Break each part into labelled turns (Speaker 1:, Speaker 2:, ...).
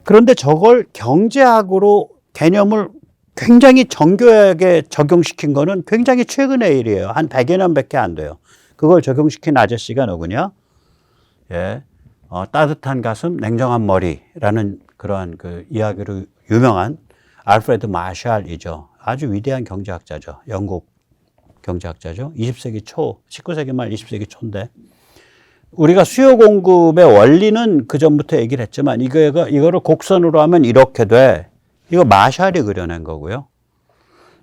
Speaker 1: 그런데 저걸 경제학으로 개념을 굉장히 정교하게 적용시킨 거는 굉장히 최근의 일이에요. 한 100여 년밖에 안 돼요. 그걸 적용시킨 아저씨가 누구냐? 예. 따뜻한 가슴, 냉정한 머리라는 그러한 그 이야기로 유명한 알프레드 마샬이죠. 아주 위대한 경제학자죠. 영국 경제학자죠. 20세기 초, 19세기 말 20세기 초인데 우리가 수요 공급의 원리는 그 전부터 얘기를 했지만 이거를 곡선으로 하면 이렇게 돼. 이거 마샬이 그려낸 거고요.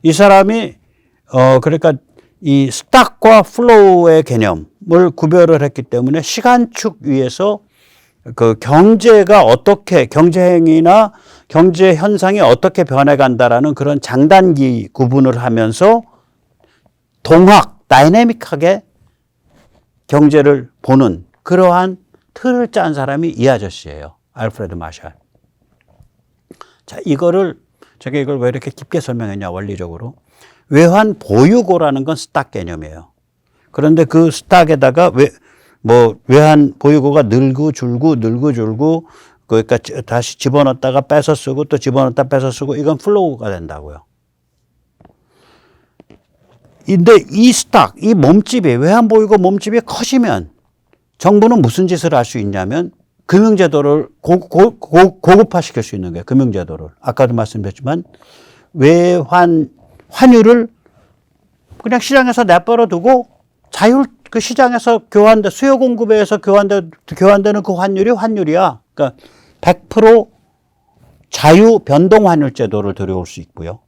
Speaker 1: 이 사람이 그러니까 이 스탁과 플로우의 개념을 구별을 했기 때문에 시간축 위에서 그 경제가 어떻게 경제 행위나 경제 현상이 어떻게 변해간다라는 그런 장단기 구분을 하면서 동학, 다이내믹하게 경제를 보는 그러한 틀을 짠 사람이 이 아저씨예요. 알프레드 마샬. 자, 제가 이걸 왜 이렇게 깊게 설명했냐, 원리적으로. 외환 보유고라는 건 스탁 개념이에요. 그런데 그 스탁에다가 외환 보유고가 늘고 줄고, 그러니까 다시 집어넣었다가 뺏어 쓰고 또 집어넣었다 뺏어 쓰고 이건 플로우가 된다고요. 근데 이 스탁, 이 몸집이, 외환 보유고 몸집이 커지면 정부는 무슨 짓을 할 수 있냐면 금융제도를 고급화시킬 수 있는 거예요. 금융제도를. 아까도 말씀드렸지만 환율을 그냥 시장에서 내버려 두고 그 시장에서 수요 공급에 의해서 교환되는 그 환율이야. 그러니까 100% 자유 변동 환율 제도를 들여올 수 있고요.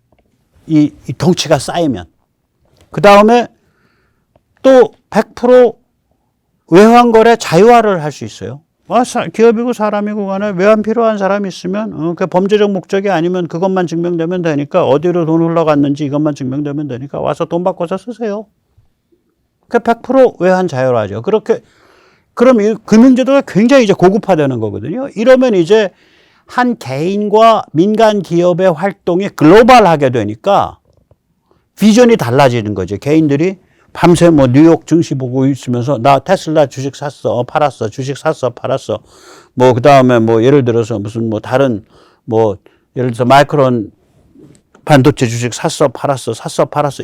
Speaker 1: 이 덩치가 쌓이면. 그 다음에 또 100% 외환거래 자유화를 할 수 있어요. 기업이고 사람이고 간에 외환 필요한 사람이 있으면 그 범죄적 목적이 아니면 그것만 증명되면 되니까 어디로 돈 흘러갔는지 이것만 증명되면 되니까 와서 돈 바꿔서 쓰세요. 그 100% 외환 자유화죠. 그럼 이 금융제도가 굉장히 이제 고급화되는 거거든요. 이러면 이제 한 개인과 민간 기업의 활동이 글로벌하게 되니까 비전이 달라지는 거죠. 개인들이 밤새 뉴욕 증시 보고 있으면서 나 테슬라 주식 샀어, 팔았어, 주식 샀어, 팔았어. 그 다음에 예를 들어서 무슨 다른 예를 들어서 마이크론 반도체 주식 샀어, 팔았어,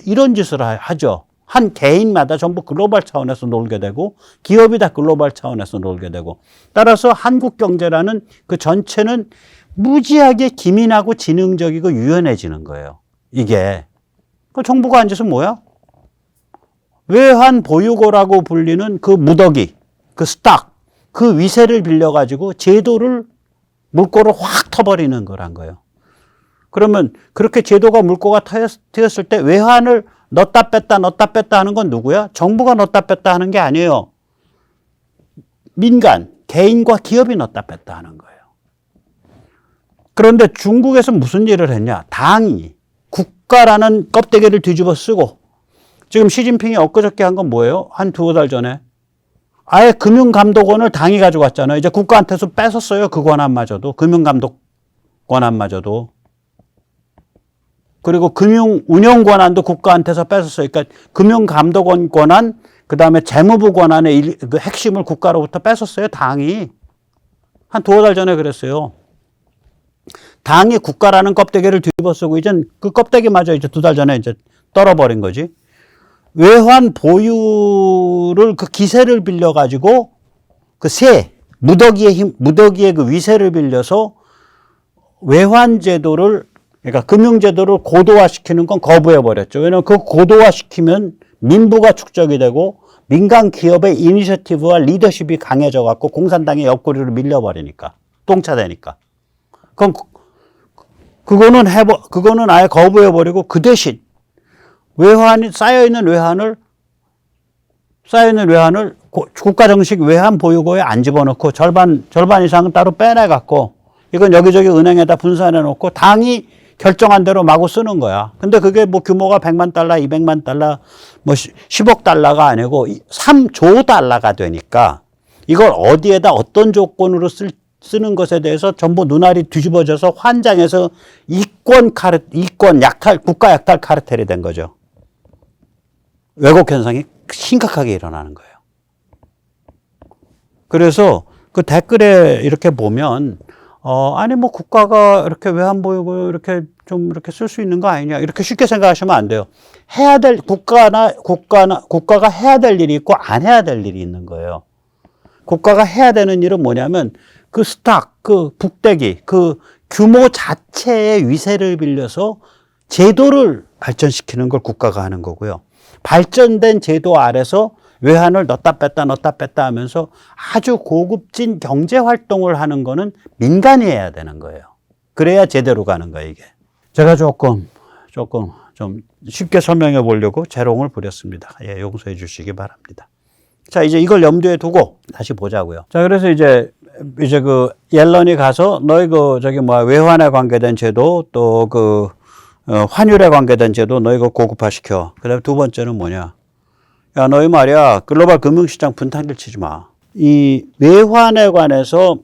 Speaker 1: 이런 짓을 하죠. 한 개인마다 전부 글로벌 차원에서 놀게 되고 기업이 다 글로벌 차원에서 놀게 되고 따라서 한국 경제라는 그 전체는 무지하게 기민하고 지능적이고 유연해지는 거예요. 이게. 그 정부가 앉아서 뭐야? 외환 보유고라고 불리는 그 무더기, 그 스탁, 그 위세를 빌려가지고 물꼬를 확 터버리는 거란 거예요. 그러면 그렇게 제도가 물꼬가 트였을 때 외환을 넣었다 뺐다 하는 건 누구야? 정부가 넣었다 뺐다 하는 게 아니에요. 민간, 개인과 기업이 넣었다 뺐다 하는 거예요. 그런데 중국에서 무슨 일을 했냐? 당이 국가라는 껍데기를 뒤집어 쓰고 지금 시진핑이 엊그저께 한 건 뭐예요? 한 두어 달 전에 아예 금융감독원을 당이 가져갔잖아요. 이제 국가한테서 뺏었어요. 그 권한마저도. 금융감독 권한마저도. 그리고 금융운영 권한도 국가한테서 뺏었어요. 그러니까 금융감독원 권한, 그 다음에 재무부 권한의 그 핵심을 국가로부터 뺏었어요. 당이. 한 두어 달 전에 그랬어요. 당이 국가라는 껍데기를 뒤집어 쓰고 이젠 그 껍데기마저 이제 두 달 전에 이제 떨어버린 거지. 외환 보유를 그 기세를 빌려가지고 그 무더기의 그 위세를 빌려서 외환 제도를 그러니까 금융제도를 고도화시키는 건 거부해버렸죠. 왜냐하면 그 고도화시키면 민부가 축적이 되고 민간 기업의 이니셔티브와 리더십이 강해져 갖고 공산당의 옆구리로 밀려버리니까 똥차되니까. 그럼 그거는 아예 거부해버리고 그 대신 쌓여있는 외환을 국가 정식 외환 보유고에 안 집어넣고 절반 이상은 따로 빼내갖고 이건 여기저기 은행에다 분산해 놓고 당이 결정한 대로 마구 쓰는 거야. 근데 그게 규모가 100만 달러, 200만 달러, 10억 달러가 아니고 3조 달러가 되니까 이걸 어디에다 어떤 조건으로 쓰는 것에 대해서 전부 눈알이 뒤집어져서 환장해서 국가 약탈 카르텔이 된 거죠. 왜곡 현상이 심각하게 일어나는 거예요. 그래서 그 댓글에 이렇게 보면 아니, 뭐, 국가가 이렇게 외환 보유고 이렇게 좀 이렇게 쓸 수 있는 거 아니냐. 이렇게 쉽게 생각하시면 안 돼요. 국가가 해야 될 일이 있고 안 해야 될 일이 있는 거예요. 국가가 해야 되는 일은 뭐냐면 그 그 북대기, 그 규모 자체의 위세를 빌려서 제도를 발전시키는 걸 국가가 하는 거고요. 발전된 제도 아래서 외환을 넣었다 뺐다 하면서 아주 고급진 경제 활동을 하는 거는 민간이 해야 되는 거예요. 그래야 제대로 가는 거예요, 이게. 제가 조금 좀 쉽게 설명해 보려고 재롱을 부렸습니다. 예, 용서해 주시기 바랍니다. 자, 이제 이걸 염두에 두고 다시 보자고요. 자, 그래서 이제 그 옐런이 가서 너희 외환에 관계된 제도 또 환율에 관계된 제도 너희 고급화시켜. 그다음에 두 번째는 뭐냐? 야, 너희 말이야, 글로벌 금융시장 분탕질 치지 마. 이 외환에 관해서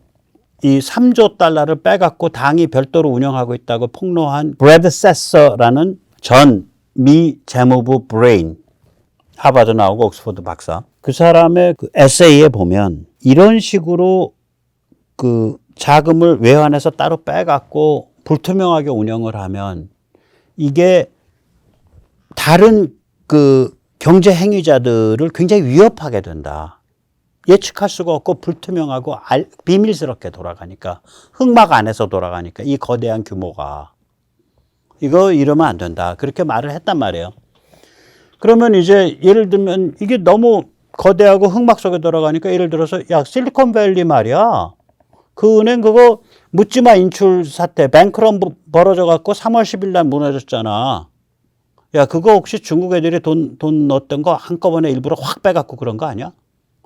Speaker 1: 이 3조 달러를 빼갖고 당이 별도로 운영하고 있다고 폭로한 브래드 세서라는 전 미 재무부 브레인, 하버드 나오고 옥스퍼드 박사. 그 사람의 그 에세이에 보면 이런 식으로 그 자금을 외환에서 따로 빼갖고 불투명하게 운영을 하면 이게 다른 그 경제 행위자들을 굉장히 위협하게 된다. 예측할 수가 없고 불투명하고 비밀스럽게 돌아가니까, 흑막 안에서 돌아가니까 이 거대한 규모가 이거 이러면 안 된다. 그렇게 말을 했단 말이에요. 그러면 이제 예를 들면 이게 너무 거대하고 흑막 속에 돌아가니까 예를 들어서 야, 실리콘밸리 말이야. 그 은행 그거 묻지마 인출 사태, 뱅크런 벌어져 갖고 3월 10일 날 무너졌잖아. 야, 그거 혹시 중국 애들이 돈 넣었던 거 한꺼번에 일부러 확 빼갖고 그런 거 아니야?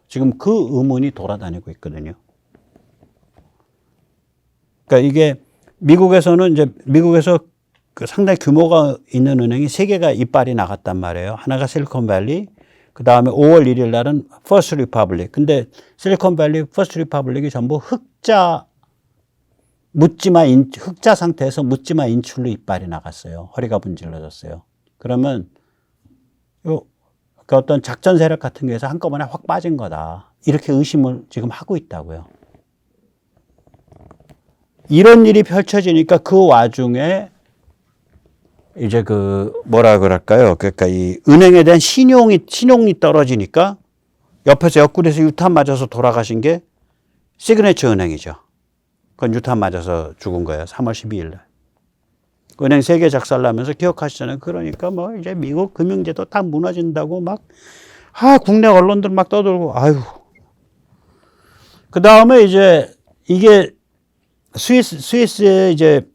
Speaker 1: 지금 그 의문이 돌아다니고 있거든요. 그러니까 이게 미국에서 그 상당히 규모가 있는 은행이 3개가 이빨이 나갔단 말이에요. 하나가 실리콘밸리, 그 다음에 5월 1일 날은 퍼스트 리퍼블릭. 근데 실리콘밸리, 퍼스트 리퍼블릭이 전부 흑자 상태에서 묻지마 인출로 이빨이 나갔어요. 허리가 분질러졌어요. 그러면 그 어떤 작전 세력 같은 게에서 한꺼번에 확 빠진 거다. 이렇게 의심을 지금 하고 있다고요. 이런 일이 펼쳐지니까 그 와중에 이제 뭐라 그럴까요? 그러니까 이 은행에 대한 신용이 떨어지니까 옆에서 옆구리에서 유탄 맞아서 돌아가신 게 시그네처 은행이죠. 그건 유탄 맞아서 죽은 거예요. 3월 12일 날. 은행 3개 작살나면서 기억하시잖아요. 그러니까 뭐 이제 미국 금융제도 다 무너진다고 국내 언론들 막 떠들고, 아유. 그 다음에 이제 이게 스위스에 이제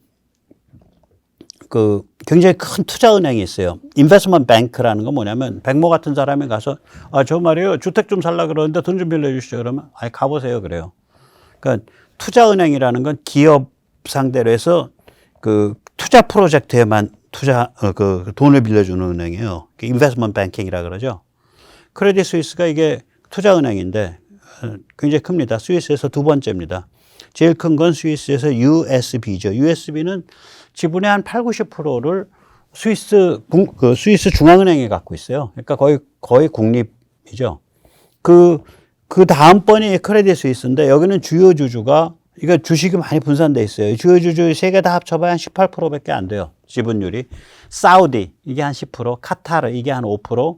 Speaker 1: 굉장히 큰 투자은행이 있어요. 인베스트먼트 뱅크라는 건 뭐냐면 백모 같은 사람이 가서 저 말이에요. 주택 좀 살라 그러는데 돈 좀 빌려주시죠. 그러면 가보세요. 그래요. 그러니까 투자은행이라는 건 기업 상대로 해서 투자 프로젝트에만 돈을 빌려주는 은행이에요. 인베스트먼트 뱅킹이라 그러죠. 크레딧 스위스가 이게 투자은행인데 굉장히 큽니다. 스위스에서 두 번째입니다. 제일 큰 건 스위스에서 USB죠. USB는 지분의 한 80~90%를 스위스 중앙은행이 갖고 있어요. 그러니까 거의 국립이죠. 그 다음번이 크레딧 스위스인데 여기는 주요 주주가 이거 주식이 많이 분산돼 있어요. 주요 주주 3개 다 합쳐봐야 한 18%밖에 안 돼요. 지분율이. 사우디 이게 한 10%, 카타르 이게 한 5%.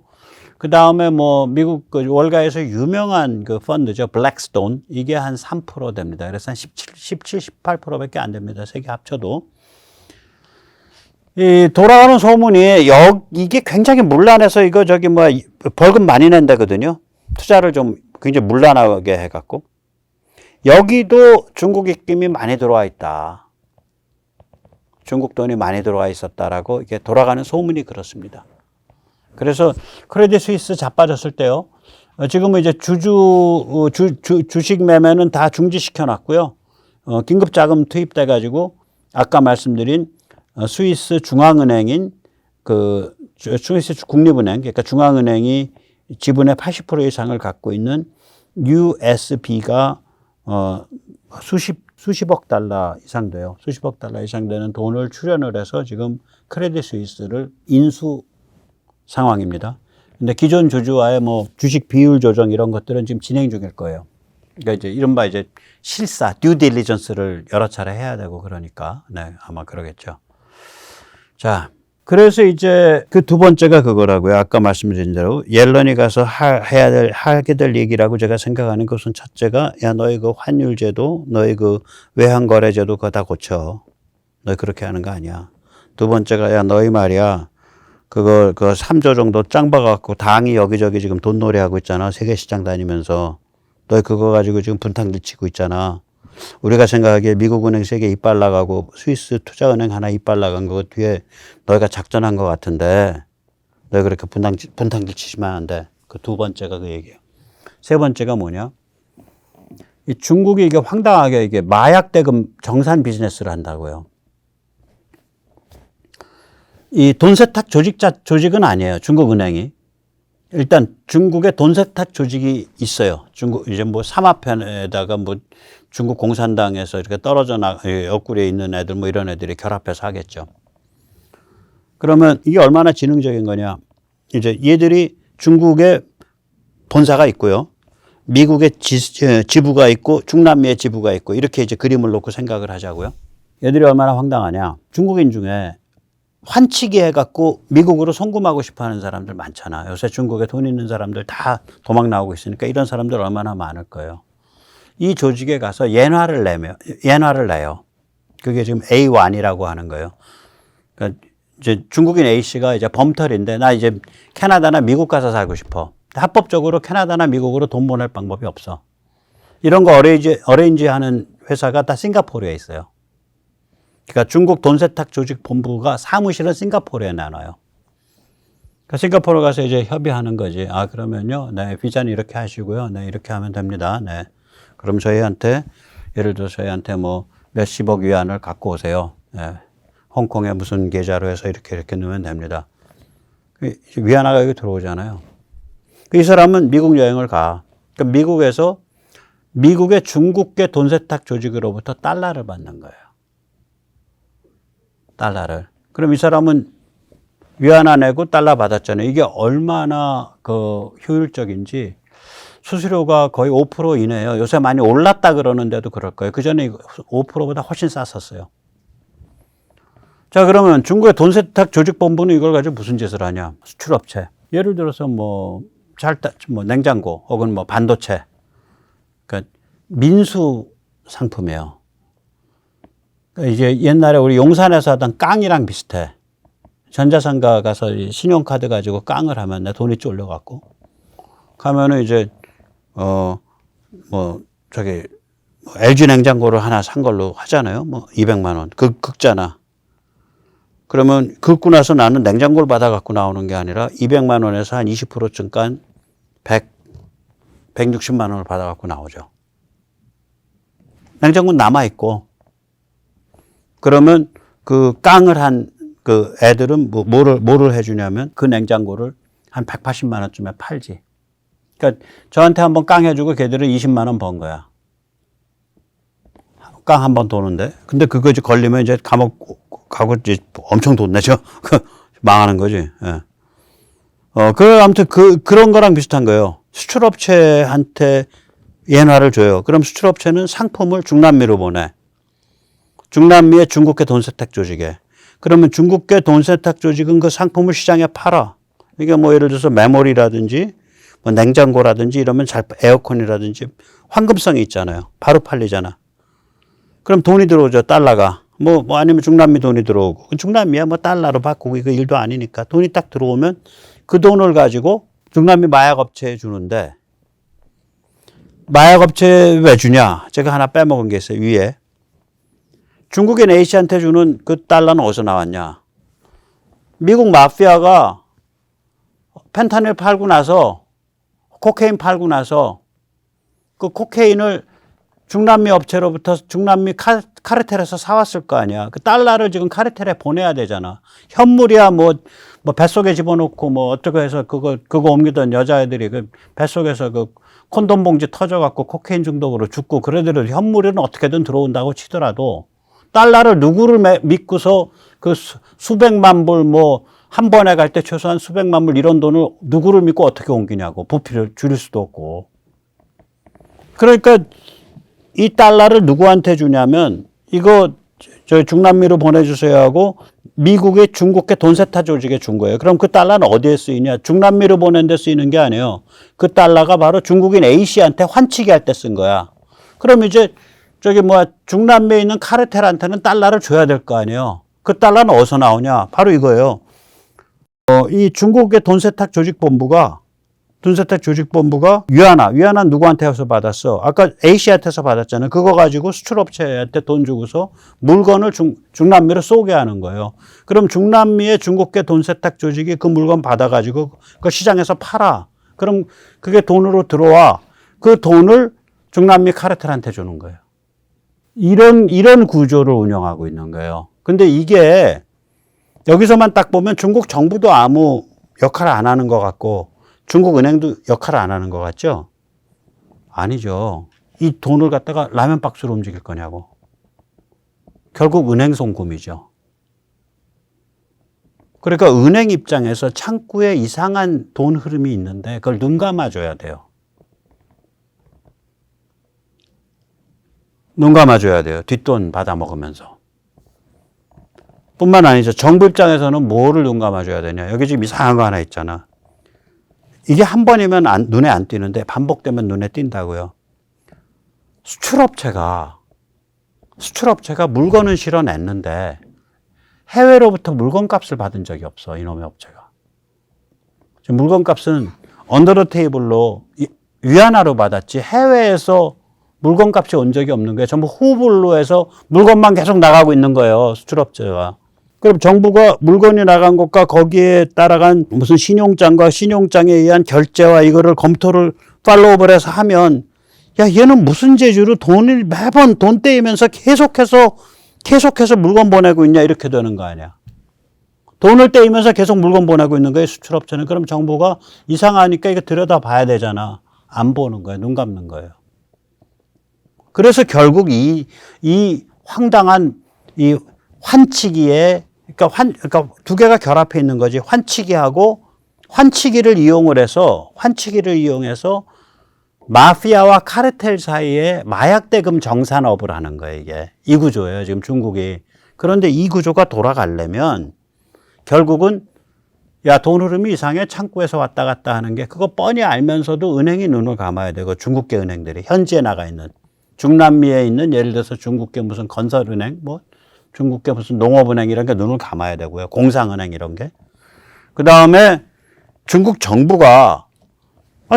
Speaker 1: 그 다음에 뭐 미국 월가에서 유명한 펀드죠. 블랙스톤 이게 한 3% 됩니다. 그래서 한 18%밖에 안 됩니다. 3개 합쳐도. 이 돌아가는 소문이 이게 굉장히 문란해서 이거 벌금 많이 낸다거든요. 투자를 좀 굉장히 문란하게 해갖고. 여기도 중국 입김이 많이 들어와 있다. 중국 돈이 많이 들어와 있었다라고 이게 돌아가는 소문이 그렇습니다. 그래서 크레딧 스위스 자빠졌을 때요. 지금은 이제 주식 매매는 다 중지시켜 놨고요. 긴급 자금 투입돼 가지고 아까 말씀드린 스위스 중앙은행인 스위스 국립은행, 그러니까 중앙은행이 지분의 80% 이상을 갖고 있는 USB가 수십억 달러 이상 돼요. 수십억 달러 이상 되는 돈을 출연을 해서 지금 크레딧 스위스를 인수 상황입니다. 근데 기존 주주와의 뭐 주식 비율 조정 이런 것들은 지금 진행 중일 거예요. 그러니까 이제 이른바 이제 실사, 듀 딜리전스를 여러 차례 해야 되고 그러니까. 네, 아마 그러겠죠. 자, 그래서 이제 그 두 번째가 그거라고요. 아까 말씀드린 대로 옐런이 가서 하게 될 얘기라고 제가 생각하는 것은 첫째가 야, 너희 그 환율제도, 너희 그 외환거래제도 그거 다 고쳐. 너희 그렇게 하는 거 아니야. 두 번째가 야, 너희 말이야. 그거 3조 정도 짱 박아갖고 당이 여기저기 지금 돈 노래하고 있잖아. 세계 시장 다니면서. 너희 그거 가지고 지금 분탕질 치고 있잖아. 우리가 생각하기에 미국은행 3개 이빨 나가고 스위스 투자은행 하나 이빨 나간 거 뒤에 너희가 작전한 것 같은데 너희 그렇게 분탕질 치시면 안 돼. 그 두 번째가 그 얘기예요. 세 번째가 뭐냐? 이 중국이 이게 황당하게 이게 마약 대금 정산 비즈니스를 한다고요. 이 돈 세탁 조직은 아니에요. 중국 은행이. 일단 중국에 돈 세탁 조직이 있어요. 중국 이제 뭐 삼합편에다가 뭐 중국 공산당에서 이렇게 떨어져 옆구리에 있는 애들 뭐 이런 애들이 결합해서 하겠죠. 그러면 이게 얼마나 지능적인 거냐? 이제 얘들이 중국에 본사가 있고요. 미국에 지부가 있고 중남미에 지부가 있고 이렇게 이제 그림을 놓고 생각을 하자고요. 얘들이 얼마나 황당하냐? 중국인 중에 환치기 해갖고 미국으로 송금하고 싶어 하는 사람들 많잖아. 요새 중국에 돈 있는 사람들 다 도망 나오고 있으니까 이런 사람들 얼마나 많을 거예요. 이 조직에 가서 엔화를 내요. 그게 지금 A1이라고 하는 거예요. 그러니까 이제 중국인 A씨가 이제 범털인데 나 이제 캐나다나 미국 가서 살고 싶어. 합법적으로 캐나다나 미국으로 돈 보낼 방법이 없어. 이런 거 어레인지 하는 회사가 다 싱가포르에 있어요. 그러니까 중국 돈 세탁 조직 본부가 사무실은 싱가포르에 나눠요. 그러니까 싱가포르 가서 이제 협의하는 거지. 아, 그러면요. 네, 비자는 이렇게 하시고요. 네, 이렇게 하면 됩니다. 네. 그럼 예를 들어 저희한테 뭐 몇십억 위안을 갖고 오세요. 네. 홍콩에 무슨 계좌로 해서 이렇게 넣으면 됩니다. 위안화가 여기 들어오잖아요. 이 사람은 미국 여행을 가. 그러니까 미국에서 미국의 중국계 돈 세탁 조직으로부터 달러를 받는 거예요. 달러를. 그럼 이 사람은 위안화 내고 달러 받았잖아요. 이게 얼마나 그 효율적인지 수수료가 거의 5% 이내예요. 요새 많이 올랐다 그러는데도 그럴 거예요. 그 전에 5%보다 훨씬 쌌었어요. 자, 그러면 중국의 돈 세탁 조직 본부는 이걸 가지고 무슨 짓을 하냐? 수출업체. 예를 들어서 뭐 냉장고 혹은 뭐 반도체. 그러니까 민수 상품이에요. 이제 옛날에 우리 용산에서 하던 깡이랑 비슷해. 전자상가 가서 신용카드 가지고 깡을 하면 내 돈이 쫄려갖고. 가면은 이제, LG 냉장고를 하나 산 걸로 하잖아요. 뭐 200만 원. 긁잖아. 그러면 긁고 나서 나는 냉장고를 받아갖고 나오는 게 아니라 200만 원에서 한 20%쯤 깐 160만 원을 받아갖고 나오죠. 냉장고는 남아있고. 그러면 그 깡을 한 그 애들은 뭐를 해주냐면 그 냉장고를 한 180만 원쯤에 팔지. 그러니까 저한테 한번 깡 해주고 걔들은 20만 원 번 거야. 깡 한 번 도는데. 근데 그거 이제 걸리면 이제 감옥 가고 이제 엄청 돈 내죠. 망하는 거지. 예. 아무튼 그런 거랑 비슷한 거예요. 수출업체한테 엔화를 줘요. 그럼 수출업체는 상품을 중남미로 보내. 중남미의 중국계 돈 세탁 조직에. 그러면 중국계 돈 세탁 조직은 그 상품을 시장에 팔아. 이게 뭐 예를 들어서 메모리라든지 뭐 냉장고라든지 이러면 에어컨이라든지 황금성이 있잖아요. 바로 팔리잖아. 그럼 돈이 들어오죠. 달러가. 뭐 아니면 중남미 돈이 들어오고. 중남미야 뭐 달러로 바꾸고 이거 일도 아니니까. 돈이 딱 들어오면 그 돈을 가지고 중남미 마약업체에 주는데 마약업체에 왜 주냐? 제가 하나 빼먹은 게 있어요. 위에. 중국인 A씨한테 주는 그 달러는 어디서 나왔냐? 미국 마피아가 펜타닐 팔고 나서 코케인 팔고 나서 그 코케인을 중남미 업체로부터 중남미 카르텔에서 사왔을 거 아니야. 그 달러를 지금 카르텔에 보내야 되잖아. 현물이야 뭐 뱃속에 집어넣고 뭐 어떻게 해서 그거 옮기던 여자애들이 그 뱃속에서 그 콘돔 봉지 터져갖고 코케인 중독으로 죽고 그래도 현물은 어떻게든 들어온다고 치더라도 달러를 누구를 믿고서 그 수백만 불 뭐 한 번에 갈 때 최소한 수백만 불 이런 돈을 누구를 믿고 어떻게 옮기냐고. 부피를 줄일 수도 없고. 그러니까 이 달러를 누구한테 주냐면 이거 저 중남미로 보내주세요 하고 미국의 중국계 돈세타 조직에 준 거예요. 그럼 그 달러는 어디에 쓰이냐? 중남미로 보낸 데 쓰이는 게 아니에요. 그 달러가 바로 중국인 A씨한테 환치기 할 때 쓴 거야. 그럼 이제 저기 뭐야 중남미에 있는 카르텔한테는 달러를 줘야 될 거 아니에요. 그 달러는 어디서 나오냐? 바로 이거예요. 이 중국의 돈세탁 조직본부가 위안화 누구한테서 받았어? 아까 A씨한테서 받았잖아요. 그거 가지고 수출업체한테 돈 주고서 물건을 중남미로 쏘게 하는 거예요. 그럼 중남미의 중국계 돈세탁 조직이 그 물건 받아가지고 그 시장에서 팔아. 그럼 그게 돈으로 들어와. 그 돈을 중남미 카르텔한테 주는 거예요. 이런 구조를 운영하고 있는 거예요. 근데 이게 여기서만 딱 보면 중국 정부도 아무 역할을 안 하는 것 같고 중국 은행도 역할을 안 하는 것 같죠? 아니죠. 이 돈을 갖다가 라면 박스로 움직일 거냐고. 결국 은행 송금이죠. 그러니까 은행 입장에서 창구에 이상한 돈 흐름이 있는데 그걸 눈 감아줘야 돼요. 눈 감아줘야 돼요. 뒷돈 받아먹으면서. 뿐만 아니죠. 정부 입장에서는 뭐를 눈 감아줘야 되냐. 여기 지금 이상한 거 하나 있잖아. 이게 한 번이면 눈에 안 띄는데 반복되면 눈에 띈다고요. 수출업체가 물건은 실어냈는데 해외로부터 물건값을 받은 적이 없어. 이놈의 업체가. 물건값은 언더 더 테이블로 위안화로 받았지 해외에서 물건값이 온 적이 없는 거예요. 전부 후불로 해서 물건만 계속 나가고 있는 거예요. 수출업체가. 그럼 정부가 물건이 나간 것과 거기에 따라간 무슨 신용장과 신용장에 의한 결제와 이거를 검토를 팔로우업을 해서 하면 야 얘는 무슨 재주로 돈을 매번 돈 떼이면서 계속해서 물건 보내고 있냐 이렇게 되는 거 아니야. 돈을 떼이면서 계속 물건 보내고 있는 거예요. 수출업체는. 그럼 정부가 이상하니까 이거 들여다봐야 되잖아. 안 보는 거예요. 눈 감는 거예요. 그래서 결국 이 황당한 이 환치기에 그러니까 두 개가 결합해 있는 거지. 환치기를 이용해서 마피아와 카르텔 사이에 마약 대금 정산업을 하는 거예요, 이게. 이 구조예요, 지금 중국이. 그런데 이 구조가 돌아가려면 결국은 야, 돈 흐름이 이상해. 창구에서 왔다 갔다 하는 게 그거 뻔히 알면서도 은행이 눈을 감아야 되고 중국계 은행들이 현지에 나가 있는 중남미에 있는 예를 들어서 중국계 무슨 건설은행 중국계 무슨 농업은행 이런 게 눈을 감아야 되고요. 공상은행 이런 게. 그다음에 중국 정부가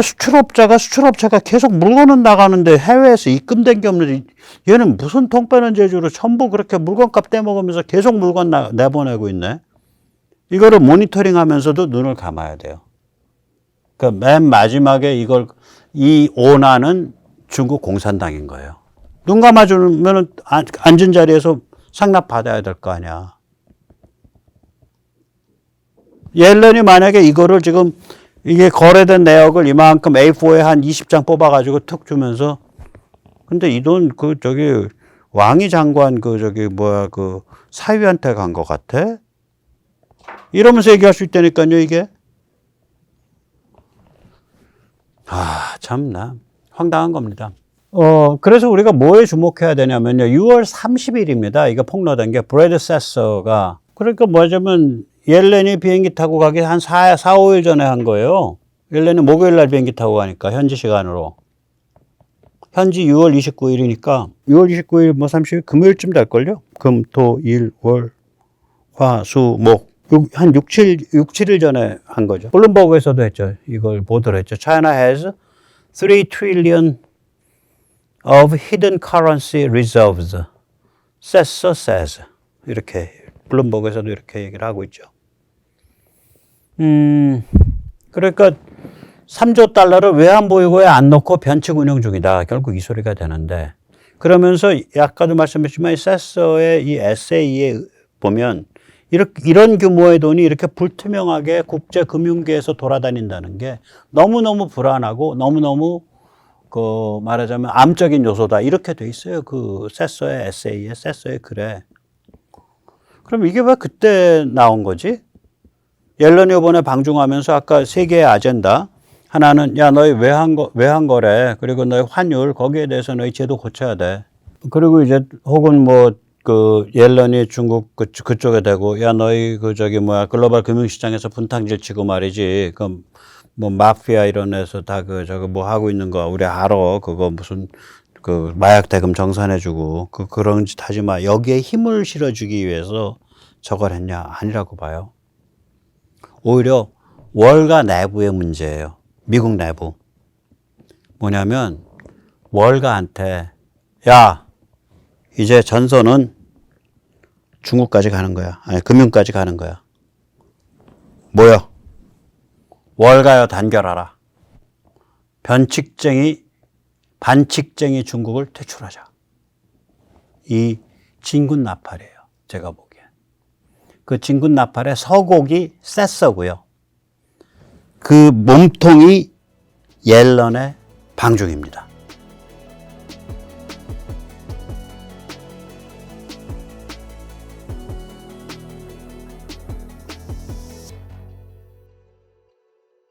Speaker 1: 수출업체가 계속 물건은 나가는데 해외에서 입금된 게 없는데 얘는 무슨 통 빼는 재주로 전부 그렇게 물건값 떼먹으면서 계속 물건 내보내고 있네. 이거를 모니터링 하면서도 눈을 감아야 돼요. 그러니까 맨 마지막에 이 오나는 중국 공산당인 거예요. 눈 감아주면 앉은 자리에서 상납 받아야 될 거 아니야. 옐런이 만약에 이거를 지금 이게 거래된 내역을 이만큼 A4에 한 20장 뽑아가지고 툭 주면서 근데 이 돈 왕이 장관 사위한테 간 것 같아? 이러면서 얘기할 수 있다니까요, 이게. 참나. 황당한 겁니다. 그래서 우리가 뭐에 주목해야 되냐면요. 6월 30일입니다. 이거 폭로된 게 브래드 세서가. 그러니까 뭐냐면 옐렌이 비행기 타고 가기 한 4, 5일 전에 한 거예요. 옐렌이 목요일 날 비행기 타고 가니까 현지 시간으로. 현지 6월 29일이니까 6월 29일 30일 금요일쯤 될걸요? 금, 토, 일, 월, 화, 수, 목. 한 6, 7일 전에 한 거죠. 블룸버그에서도 했죠. 이걸 보도를 했죠. China has 3 trillion of hidden currency reserves. Sesso says. 이렇게 블룸버그에서도 이렇게 얘기를 하고 있죠. 그러니까 3조 달러를 외환보유고에 안 넣고 변칙 운영 중이다. 결국 이 소리가 되는데 그러면서 아까도 말씀했지만 세서의 이 에세이에 보면 이런 규모의 돈이 이렇게 불투명하게 국제금융계에서 돌아다닌다는 게 너무너무 불안하고 너무너무 말하자면 암적인 요소다. 이렇게 돼 있어요. 그 세서의 에세이에, 세서의 글에. 그럼 이게 왜 그때 나온 거지? 옐런이 이번에 방중하면서 아까 세계의 아젠다, 하나는 야 너희 왜 한 거래? 그리고 너희 환율 거기에 대해서 너희 제도 고쳐야 돼. 그리고 이제 혹은 뭐 그 옐런이 중국 그쪽에 대고 야 너희 그 저기 뭐야 글로벌 금융시장에서 분탕질 치고 말이지 그 뭐 마피아 이런 애서 다 그 저거 뭐 하고 있는 거 우리 알아. 그거 무슨 그 마약 대금 정산해주고 그런 짓 하지 마. 여기에 힘을 실어주기 위해서 저걸 했냐? 아니라고 봐요. 오히려 월가 내부의 문제예요. 미국 내부. 뭐냐면 월가한테 야 이제 전선은 중국까지 가는 거야. 아니 금융까지 가는 거야. 뭐야? 월가여 단결하라. 반칙쟁이 중국을 퇴출하자. 이 진군나팔이에요. 제가 보기엔. 그 진군나팔의 서곡이 셌어고요. 그 몸통이 옐런의 방중입니다.